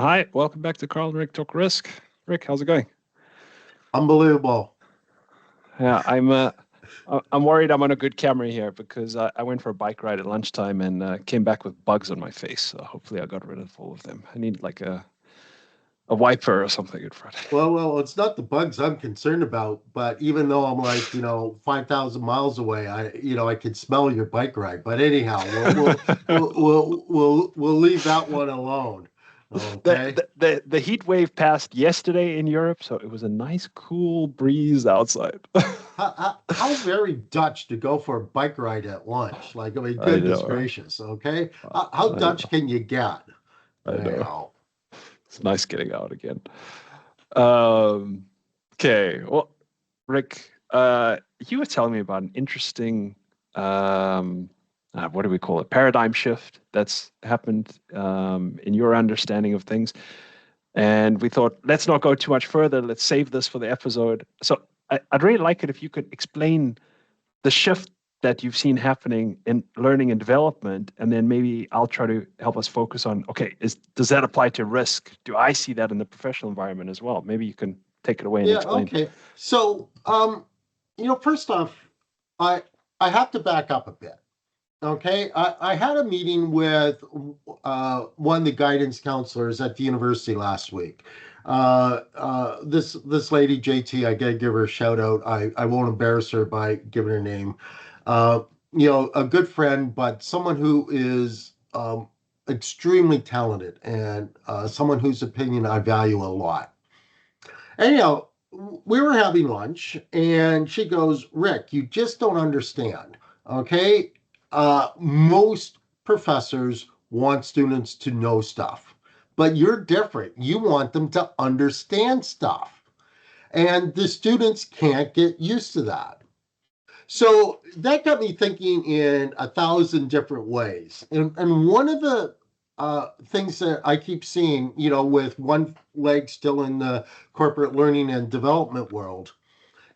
Hi, welcome back to Carl and Rick Talk Risk. Rick, how's it going? Unbelievable. Yeah, I'm worried I'm on a good camera here because I went for a bike ride at lunchtime and came back with bugs on my face. So hopefully I got rid of all of them. I need like a wiper or something in front. Well, it's not the bugs I'm concerned about, but even though I'm like, 5,000 miles away, I could smell your bike ride. But anyhow, we'll leave that one alone. the, Okay. the heat wave passed yesterday in Europe, so it was a nice cool breeze outside. How very Dutch to go for a bike ride at lunch. Like, I mean, I goodness know. gracious. Okay. How I Dutch know. can you get? I know. Anyhow. It's nice getting out again. Um, okay. Well, Rick, you were telling me about an interesting, what do we call it? Paradigm shift that's happened in your understanding of things. And we thought, let's not go too much further. Let's save this for the episode. So I'd really like it if you could explain the shift that you've seen happening in learning and development, and then maybe I'll try to help us focus on, okay, does that apply to risk? Do I see that in the professional environment as well? Maybe you can take it away and Yeah. explain. Okay. So, first off, I I have to back up a bit. Okay, I had a meeting with one of the guidance counselors at the university last week. This lady JT, I gotta give her a shout out. I won't embarrass her by giving her name. Uh, a good friend, but someone who is extremely talented and someone whose opinion I value a lot. Anyhow, we were having lunch, and she goes, "Rick, you just don't understand. Okay, most professors want students to know stuff, but you're different. You want them to understand stuff, and the students can't get used to that." So that got me thinking in a thousand different ways. And one of the things that I keep seeing, with one leg still in the corporate learning and development world,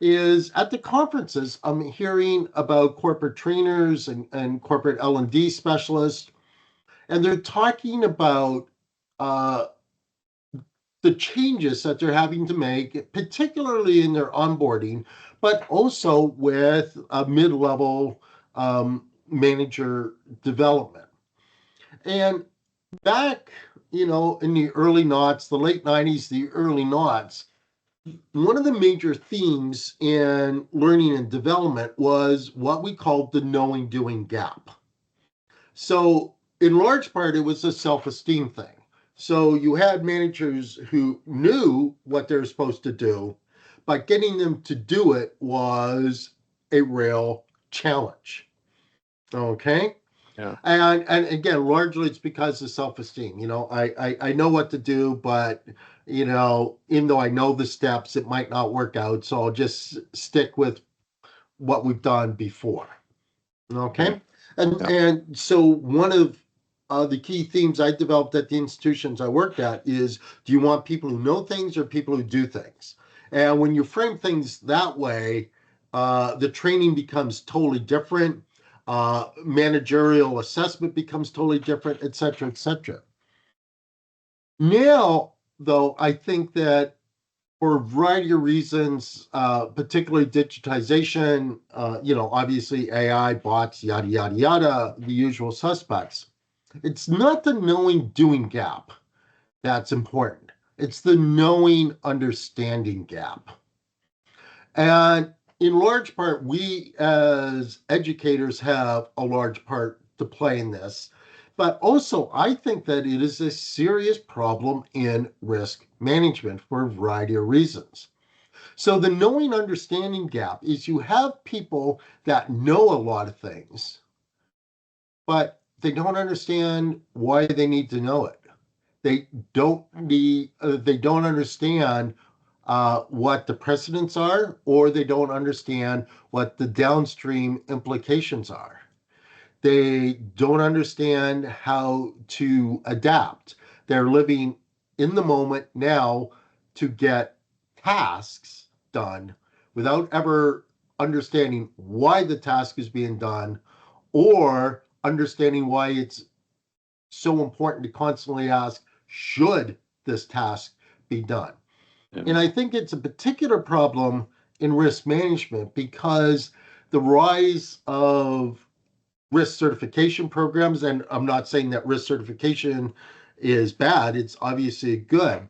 is at the conferences, I'm hearing about corporate trainers and corporate L&D specialists, and they're talking about uh, the changes that they're having to make, particularly in their onboarding, but also with a mid-level manager development. And back, in the early noughts, the late 90s, the early noughts, one of the major themes in learning and development was what we called the knowing doing gap. So, in large part, it was a self esteem thing. So, you had managers who knew what they're supposed to do, but getting them to do it was a real challenge. Okay. Yeah. And again, largely it's because of self-esteem. I know what to do, but even though I know the steps, it might not work out. So I'll just stick with what we've done before. Yeah. Okay. And Yeah. and so one of the key themes I developed at the institutions I worked at is, do you want people who know things or people who do things? And when you frame things that way, the training becomes totally different. Managerial assessment becomes totally different, et cetera, et cetera. Now, though, I think that for a variety of reasons, particularly digitization, obviously AI, bots, yada, yada, yada, the usual suspects. It's not the knowing doing gap that's important. It's the knowing understanding gap. And in large part, we as educators have a large part to play in this. But also, I think that it is a serious problem in risk management for a variety of reasons. So, the knowing understanding gap is you have people that know a lot of things, but they don't understand why they need to know it. They don't understand what the precedents are, or they don't understand what the downstream implications are. They don't understand how to adapt. They're living in the moment now to get tasks done without ever understanding why the task is being done, or understanding why it's so important to constantly ask, should this task be done. Yeah. And I think it's a particular problem in risk management because the rise of risk certification programs, and I'm not saying that risk certification is bad, it's obviously good,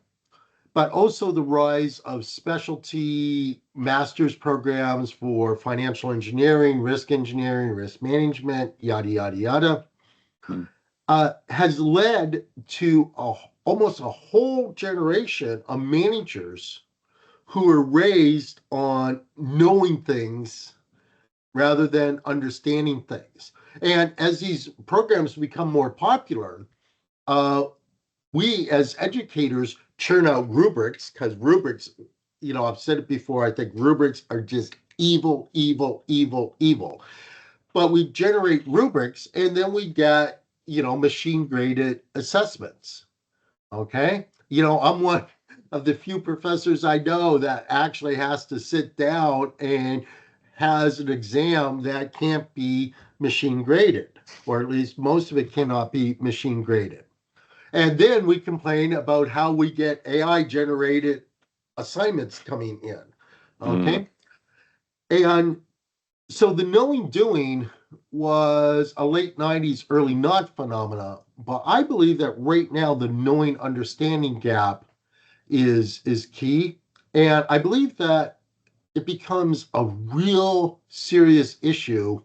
but also the rise of specialty master's programs for financial engineering, risk management, yada, yada, yada, Mm. has led to almost a whole generation of managers who are raised on knowing things rather than understanding things. And as these programs become more popular, uh, we as educators churn out rubrics because rubrics, I've said it before, I think rubrics are just evil, evil, evil, evil. But we generate rubrics and then we get, machine graded assessments. Okay. I'm one of the few professors I know that actually has to sit down and has an exam that can't be machine graded, or at least most of it cannot be machine graded. And then we complain about how we get AI generated assignments coming in. Mm. Okay. And so the knowing doing was a late 90s, early not phenomena. But I believe that right now the knowing understanding gap is key. And I believe that it becomes a real serious issue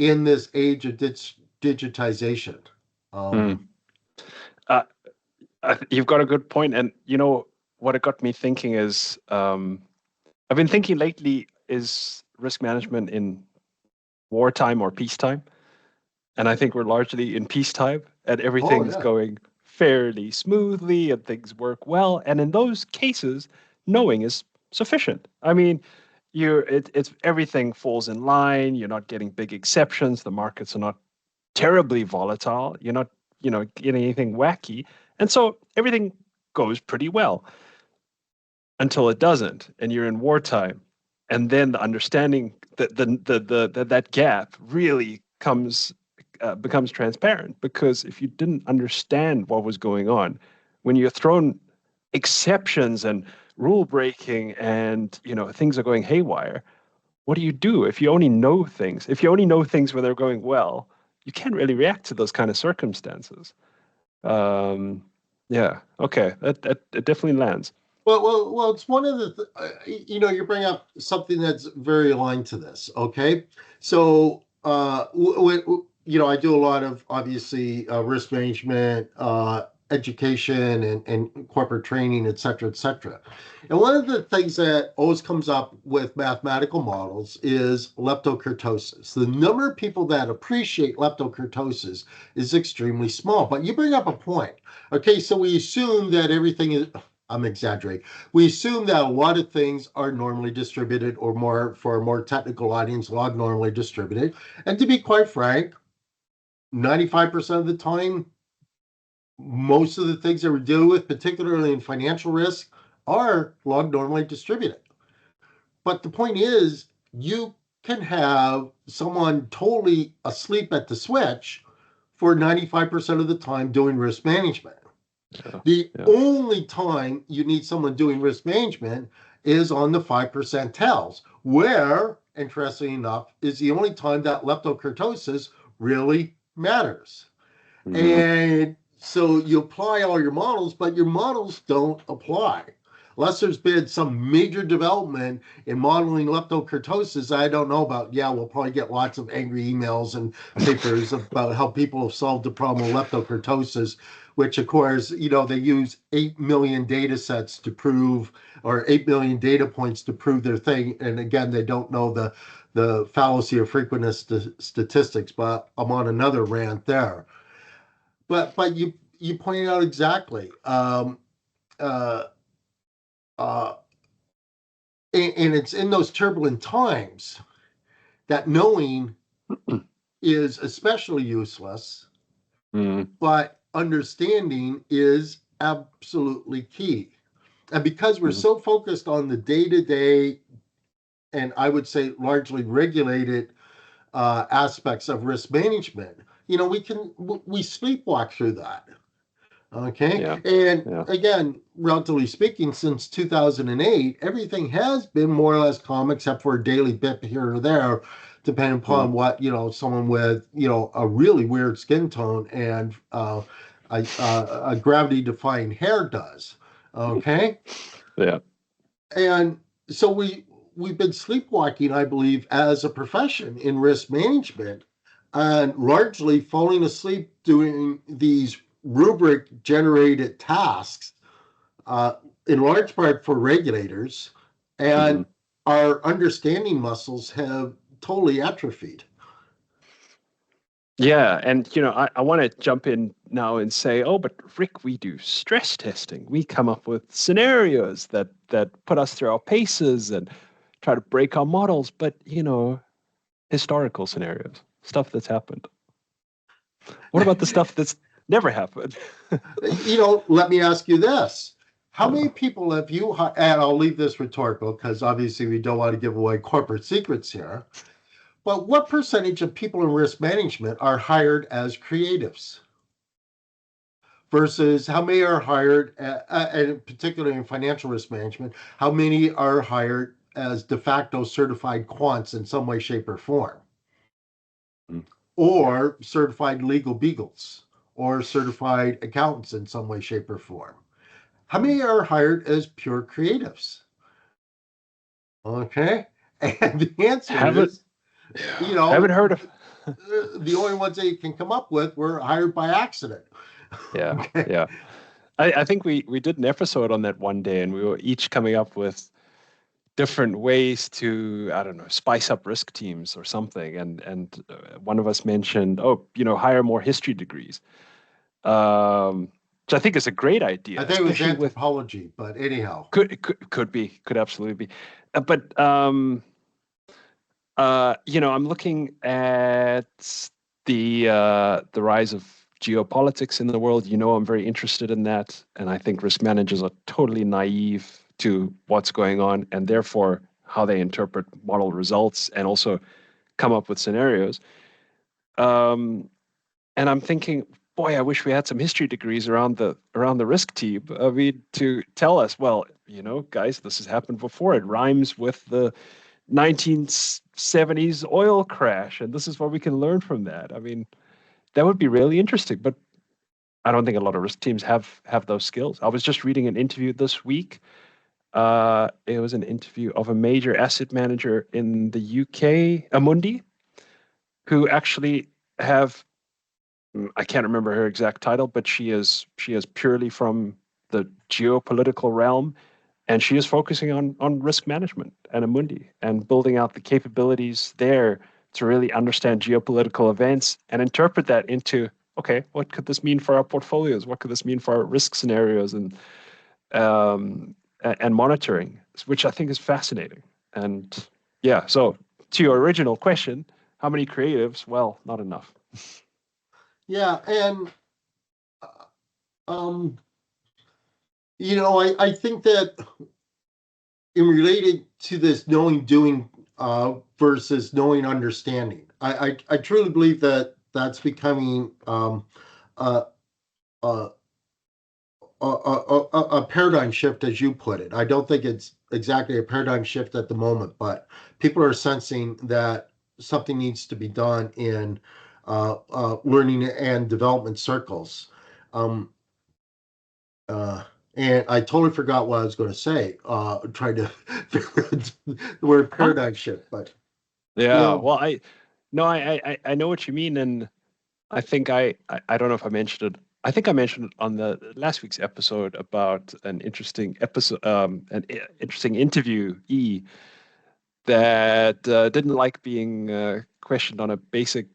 in this age of digitization. Mm. Um, Uh, you've got a good point, and what it got me thinking is, I've been thinking lately: is risk management in wartime or peacetime? And I think we're largely in peacetime, and oh, everything's yeah. going fairly smoothly, and things work well. And in those cases, knowing is sufficient. I mean, it's everything falls in line. You're not getting big exceptions. The markets are not terribly volatile. You're not, getting anything wacky. And so everything goes pretty well until it doesn't, and you're in wartime. And then the understanding that gap really becomes transparent, because if you didn't understand what was going on, when you're thrown exceptions and rule breaking, and things are going haywire, what do you do? If you only know things, when they're going well, you can't really react to those kind of circumstances. um, yeah, okay, that it definitely lands. Well. It's one of you bring up something that's very aligned to this. Okay, so I do a lot of obviously risk management, education, and corporate training, et cetera, et cetera. And one of the things that always comes up with mathematical models is leptokurtosis. The number of people that appreciate leptokurtosis is extremely small. But you bring up a point. Okay, so we assume that everything is, I'm exaggerating. We assume that a lot of things are normally distributed, or more for a more technical audience, log normally distributed. And to be quite frank, 95% of the time, most of the things that we deal with, particularly in financial risk, are log normally distributed. But the point is, you can have someone totally asleep at the switch for 95% of the time doing risk management. Yeah, The yeah. only time you need someone doing risk management is on the 5% tells, where, interestingly enough, is the only time that leptokurtosis really matters. Hmm. And so you apply all your models, but your models don't apply. Unless there's been some major development in modeling leptokurtosis I don't know about. Yeah, we'll probably get lots of angry emails and papers about how people have solved the problem of leptokurtosis, which of course, they use 8 million data sets to prove, or 8 million data points to prove their thing. And again, they don't know the fallacy of frequentist statistics, but I'm on another rant there. But you pointed out exactly, uh, uh, and it's in those turbulent times that knowing is especially useless, Mm. but understanding is absolutely key. And because we're Mm. so focused on the day to day, and I would say largely regulated aspects of risk management, we sleepwalk through that. Okay. Yeah. And Yeah. again, relatively speaking, since 2008, everything has been more or less calm except for a daily bit here or there, depending Mm. upon what, someone with, a really weird skin tone and a gravity defying hair does. Okay. Yeah. And so we've been sleepwalking, I believe, as a profession in risk management, and largely falling asleep doing these rubric generated tasks, uh, in large part for regulators, Hmm. and our understanding muscles have totally atrophied. Yeah. And, I want to jump in now and say, oh, but Rick, we do stress testing. We come up with scenarios that put us through our paces and try to break our models. But, historical scenarios, stuff that's happened. What about the stuff that's never happened? Let me ask you this. How Uh, many people have you, and I'll leave this rhetorical because obviously we don't want to give away corporate secrets here, but what percentage of people in risk management are hired as creatives versus how many are hired, and particularly in financial risk management, how many are hired as de facto certified quants in some way, shape, or form, mm, or certified legal beagles, or certified accountants in some way, shape, or form? How mm. many are hired as pure creatives? Okay. And the answer Haven't is, haven't heard of. the only ones that you can come up with were hired by accident. Yeah, Okay. yeah. I think we did an episode on that one day, and we were each coming up with different ways to, I don't know, spice up risk teams or something. And one of us mentioned, oh, hire more history degrees, which I think is a great I idea, think it was especially with anthropology, but anyhow. could absolutely be, but I'm looking at the rise of geopolitics in the world. I'm very interested in that, and I think risk managers are totally naive to what's going on, and therefore how they interpret model results and also come up with scenarios. Um, and I'm thinking, boy, I wish we had some history degrees around the risk team. I mean, to tell us, well, guys, this has happened before. It rhymes with the 1970s oil crash, and this is what we can learn from that. I mean, that would be really interesting, but I don't think a lot of risk teams have those skills. I was just reading an interview this week. It was an interview of a major asset manager in the UK, Amundi, who actually have I can't remember her exact title, but she is purely from the geopolitical realm, and she is focusing on risk management and Amundi and building out the capabilities there to really understand geopolitical events and interpret that into, okay, what could this mean for our portfolios? What could this mean for our risk scenarios um, and monitoring, which I think is fascinating. And yeah, so to your original question, how many creatives? Well, not enough. Yeah. And, um, I think that in related to this knowing doing, versus knowing understanding, I truly believe that that's becoming, uh, uh, a paradigm shift, as you put it. I don't think it's exactly a paradigm shift at the moment, but people are sensing that something needs to be done in, learning and development circles. Um, uh, and I totally forgot what I was going to say. Trying to figure out the word Huh? paradigm shift, but you Yeah. know, Well, no, I know what you mean, and I think I don't know if I mentioned it. I think I mentioned it on the last week's episode about an interesting episode, interesting interviewee that didn't like being questioned on a basic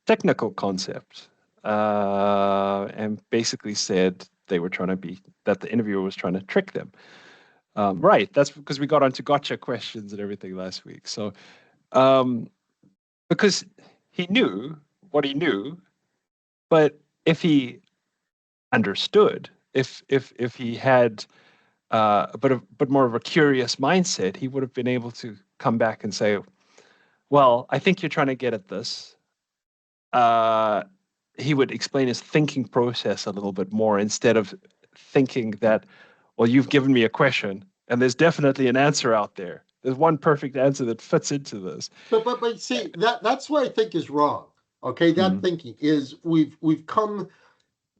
technical concept, and basically said they were trying to be that the interviewer was trying to trick them. Right. That's because we got onto gotcha questions and everything last week. So, um, because he knew what he knew, but if he understood, if he had but more of a curious mindset, he would have been able to come back and say, "Well, I think you're trying to get at this. Uh, he would explain his thinking process a little bit more instead of thinking that, well, you've given me a question and there's definitely an answer out there. There's one perfect answer that fits into this. But see, that's what I think is wrong. Okay, that Mm, thinking is we've come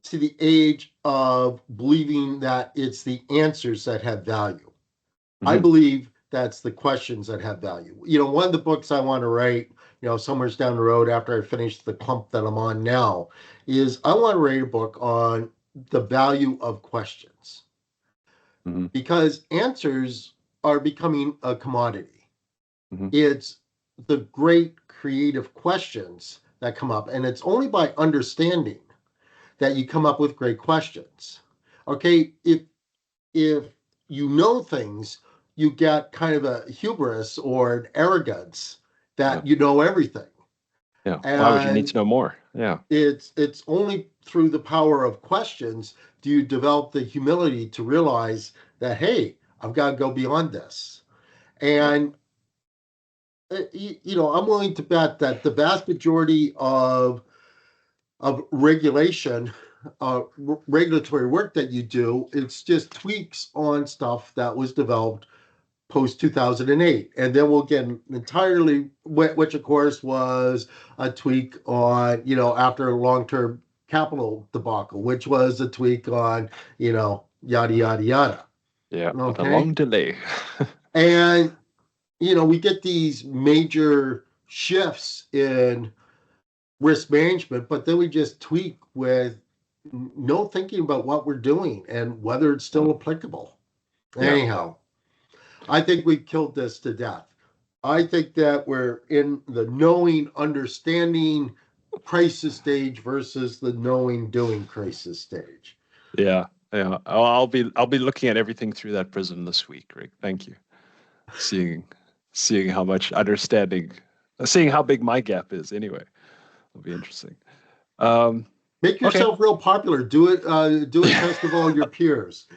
to the age of believing that it's the answers that have value. I mhm, believe that's the questions that have value. One of the books I want to write, somewhere's down the road after I finish the clump that I'm on now, is I want to write a book on the value of questions mhm, because answers are becoming a commodity. mhm. It's the great creative questions that come up, and it's only by understanding that you come up with great questions. Okay, if you know things, you get kind of a hubris or an arrogance Yeah. that you know everything. Yeah. Why would you need And to know more? Yeah. it's only through the power of questions do you develop the humility to realize that, hey, I've got to go beyond this. Yeah. And I'm willing to bet that the vast majority of regulation, regulatory work that you do, it's just tweaks on stuff that was developed post 2008, and then we'll get entirely, which of course was a tweak on, after a long-term capital debacle, which was a tweak on, yada yada yada. Yeah. With a Okay, long delay. and we get these major shifts in risk management, but then we just tweak with no thinking about what we're doing and whether it's Yeah. still applicable. Yeah. Anyhow, I think we killed this to death. I think that we're in the knowing, understanding crisis stage versus the knowing, doing crisis stage. Yeah. Yeah. I'll be looking at everything through that prism this week, Rick. Thank you. Seeing seeing how much understanding, seeing how big my gap is anyway. It'll be interesting. Um, Make okay. yourself real popular. Do a test of all your peers,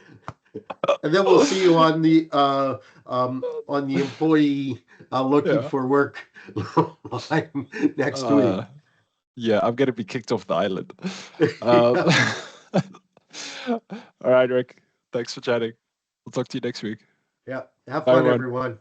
and then we'll see you on the employee looking Yeah. for work line next week. Uh, yeah, I'm gonna be kicked off the island. Um, Yeah. all right, Rick. Thanks for chatting. We'll talk to you next week. Yeah. Have Bye, fun, everyone. everyone.